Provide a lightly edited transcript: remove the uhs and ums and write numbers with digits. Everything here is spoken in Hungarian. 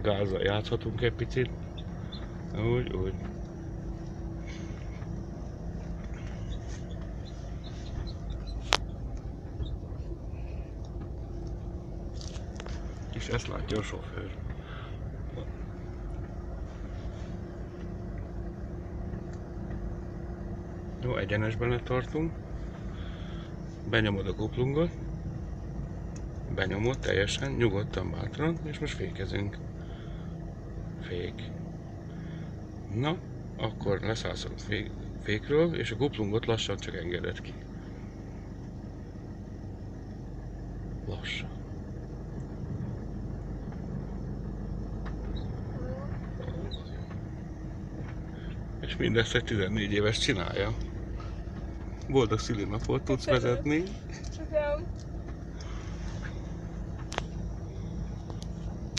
gázzal játszhatunk egy picit. Úgy. És ezt látja a sofőr. Jó, egyenesben tartunk. Benyomod a kuplungot. Benyomod teljesen, nyugodtan, bátran, és most fékezünk. Fék. Na, akkor leszállsz a fékről, és a kuplungot lassan csak engeded ki. Lassan. És mindezt egy 14 éves csinálja. Boldog szülinapot tudsz vezetni.